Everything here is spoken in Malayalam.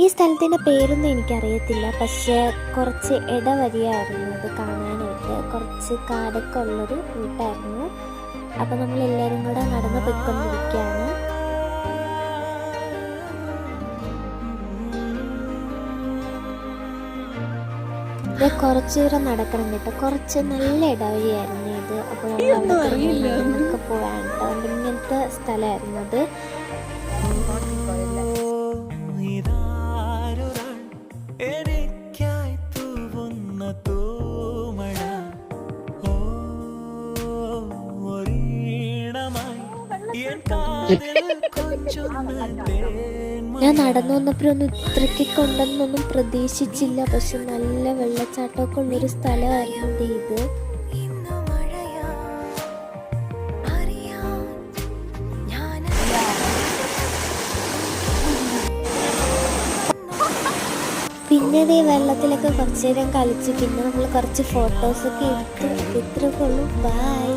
ഈ സ്ഥലത്തിൻ്റെ പേരൊന്നും എനിക്കറിയത്തില്ല, പക്ഷേ കുറച്ച് ഇടവഴിയായിരുന്നു ഇത് കാണാനായിട്ട്. കുറച്ച് കാടൊക്കെ ഉള്ളൊരു റൂട്ടായിരുന്നു. അപ്പോൾ നമ്മളെല്ലാവരും കൂടെ നടന്ന് പോയിക്കൊണ്ടിരിക്കുകയാണ്. ഇത് കുറച്ച് ദൂരം നടക്കണം കേട്ടോ, കുറച്ച് നല്ല ഇടവഴിയായിരുന്നു ഇത്. അപ്പോൾ നമ്മൾ അവിടെ പോകാൻ കേട്ടോ, ഇങ്ങനത്തെ സ്ഥലമായിരുന്നു അത്. ഞാൻ നടന്നു വന്നപ്പോഴൊന്നും ഇത്രയ്ക്കൊക്കെ ഉണ്ടെന്നൊന്നും പ്രതീക്ഷിച്ചില്ല, പക്ഷെ നല്ല വെള്ളച്ചാട്ടമൊക്കെ ഉള്ളൊരു സ്ഥലമായിരുന്നു ഇത്. പിന്നെ ഈ വെള്ളത്തിലൊക്കെ കുറച്ച് നേരം കളിച്ച് പിന്നെ നമ്മൾ കുറച്ച് ഫോട്ടോസൊക്കെ എടുത്ത് ഇത്രയൊക്കെ ഉള്ളൂ. ബൈ.